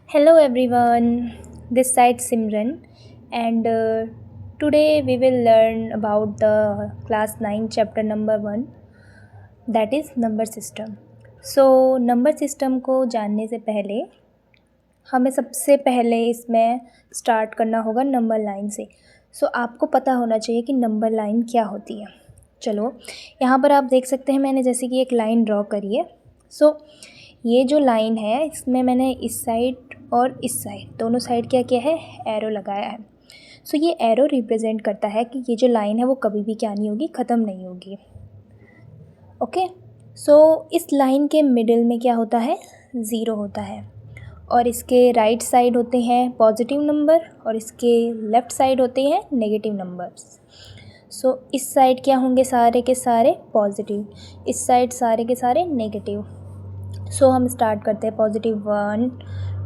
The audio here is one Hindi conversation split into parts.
Hello everyone, this side Simran, and today we will learn about the class 9 chapter number 1, that is number system. So number system को जानने से पहले हमें सबसे पहले इसमें स्टार्ट करना होगा नंबर लाइन से। आपको पता होना चाहिए कि नंबर लाइन क्या होती है। चलो यहाँ पर आप देख सकते हैं, मैंने जैसे कि एक लाइन ड्रॉ करी है। ये जो लाइन है इसमें मैंने इस साइड और इस साइड दोनों साइड क्या किया है, एरो लगाया है। ये एरो रिप्रेजेंट करता है कि ये जो लाइन है वो कभी भी क्या नहीं होगी, ख़त्म नहीं होगी। ओके, इस लाइन के मिडिल में क्या होता है, ज़ीरो होता है, और इसके राइट साइड होते हैं पॉजिटिव नंबर और इसके लेफ़्ट साइड होते हैं नेगेटिव नंबर्स। इस साइड क्या होंगे, सारे के सारे पॉजिटिव, इस साइड सारे के सारे नेगेटिव। हम स्टार्ट करते हैं पॉजिटिव 1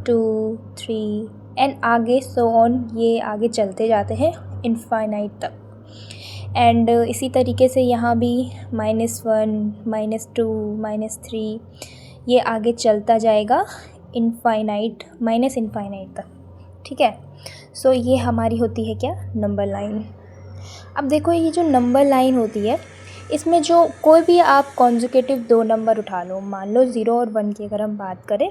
2 3 एंड आगे ऑन, ये आगे चलते जाते हैं इनफाइनाइट तक। एंड इसी तरीके से यहाँ भी -1 -2 -3 ये आगे चलता जाएगा इनफाइनाइट माइनस इनफाइनाइट तक। ठीक है, ये हमारी होती है क्या, नंबर लाइन। अब देखो ये जो नंबर लाइन होती है इसमें जो कोई भी आप कॉन्जुगेटिव दो नंबर उठा लो, मान लो 0 और 1 की अगर हम बात करें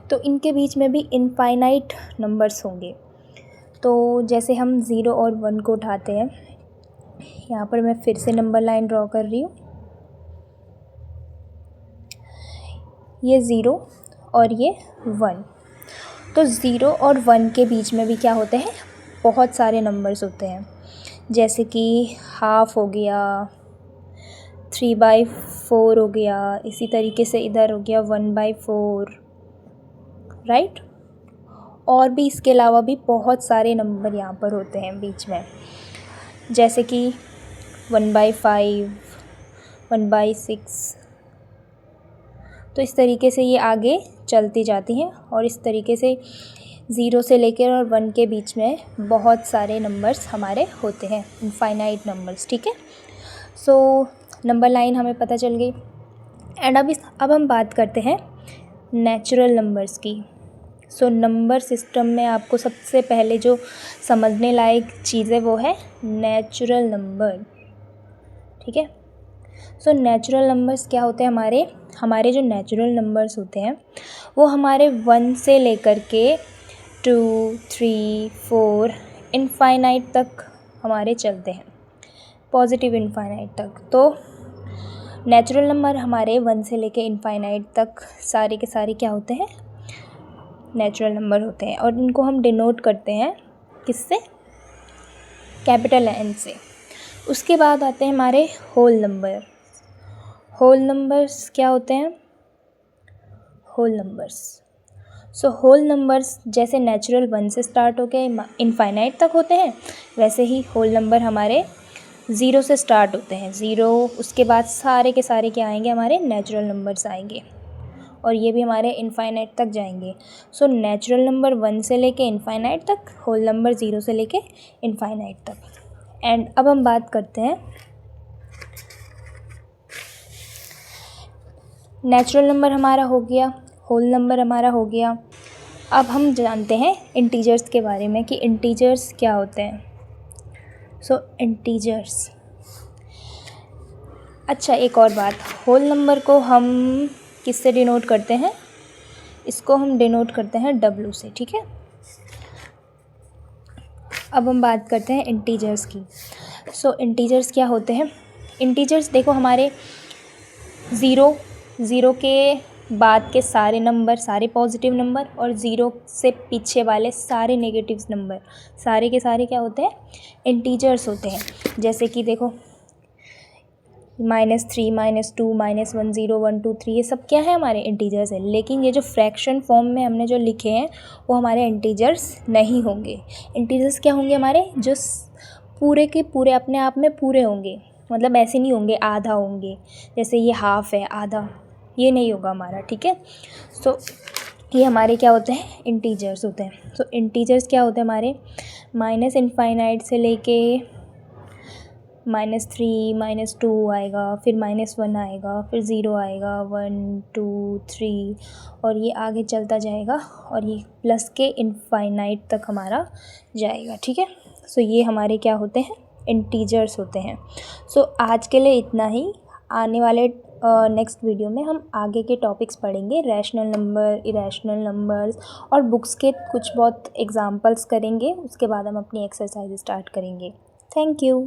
तो इनके बीच में भी इनफाइनाइट नंबर्स होंगे। जैसे हम 0 और 1 को उठाते हैं, यहाँ पर मैं फिर से नंबर लाइन ड्रॉ कर रही हूँ। ये 0 और ये 1, 0 और 1 के बीच में भी क्या होते हैं, बहुत सारे नंबर्स होते हैं। जैसे कि हाफ हो गया, 3/4 हो गया, इसी तरीके से इधर हो गया 1/4, राइट। और भी इसके अलावा भी बहुत सारे नंबर यहाँ पर होते हैं बीच में, जैसे कि 1/5, 1/6। इस तरीके से ये आगे चलती जाती हैं और इस तरीके से 0 से लेकर और 1 के बीच में बहुत सारे नंबर्स हमारे होते हैं, इनफाइनाइट नंबर्स। ठीक है, नंबर लाइन हमें पता चल गई। एंड अब हम बात करते हैं नेचुरल नंबर्स की। नंबर सिस्टम में आपको सबसे पहले जो समझने लायक चीज़ है वो है नेचुरल नंबर। ठीक है, नेचुरल नंबर्स क्या होते हैं, हमारे जो नेचुरल नंबर्स होते हैं वो हमारे 1 से लेकर के 2 3 4 इनफाइनाइट तक हमारे चलते हैं, पॉजिटिव इनफाइनाइट तक। नेचुरल नंबर हमारे 1 से लेकर इनफाइनाइट तक सारे के सारे क्या होते हैं, नेचुरल नंबर होते हैं। और इनको हम डिनोट करते हैं किससे, कैपिटल N से। उसके बाद आते हैं हमारे होल नंबर। होल नंबर्स क्या होते हैं, होल नंबर्स जैसे नेचुरल 1 से स्टार्ट होके इनफाइनाइट तक होते हैं, वैसे ही होल नंबर हमारे 0 से स्टार्ट होते हैं। 0 उसके बाद सारे के सारे क्या आएंगे, हमारे नेचुरल नंबर्स आएंगे और ये भी हमारे इनफाइनाइट तक जाएंगे। नेचुरल नंबर 1 से लेके इनफाइनाइट तक, होल नंबर 0 से लेके इनफाइनाइट तक। एंड अब हम बात करते हैं नेचुरल नंबर हमारा हो गया, होल नंबर हमारा हो गया। अब हम जानते हैं इंटीजर्स के बारे में कि इंटीजर्स क्या होते हैं। इंटीजर्स, अच्छा एक और बात, होल नंबर को हम किससे डिनोट करते हैं, इसको हम डिनोट करते हैं W से। ठीक है, अब हम बात करते हैं इंटीजर्स की। इंटीजर्स क्या होते हैं, इंटीजर्स देखो हमारे 0 के बाद के सारे नंबर, सारे पॉजिटिव नंबर, और 0 से पीछे वाले सारे नेगेटिव नंबर, सारे के सारे क्या होते हैं, इंटीजर्स होते हैं। जैसे कि देखो -3 -2 -1 0 1 2 3 ये सब क्या है, हमारे इंटीजर्स है। लेकिन ये जो फ्रैक्शन फॉर्म में हमने जो लिखे हैं वो हमारे इंटीजर्स नहीं होंगे। इंटीजर्स क्या होंगे, हमारे जो पूरे के पूरे अपने आप में पूरे होंगे, मतलब ऐसे नहीं होंगे आधा होंगे, जैसे ये हाफ है आधा, ये नहीं होगा हमारा। ठीक है, ये हमारे क्या होते हैं, इंटीजर्स होते हैं। इंटीजर्स क्या होते हैं हमारे, माइनस इनफाइनाइट से लेके -3 -2 आएगा, फिर -1 आएगा, फिर 0 आएगा, 1 2 3 और ये आगे चलता जाएगा और ये प्लस के इनफाइनाइट तक हमारा जाएगा। ठीक है, सो ये हमारे क्या होते हैं, इंटीजर्स होते हैं। सो आज के लिए इतना ही। आने वाले नेक्स्ट वीडियो में हम आगे के टॉपिक्स पढ़ेंगे, रैशनल नंबर, इरेशनल नंबर्स और बुक्स के कुछ बहुत एग्जांपल्स करेंगे। उसके बाद हम अपनी एक्सरसाइज स्टार्ट करेंगे। Thank you.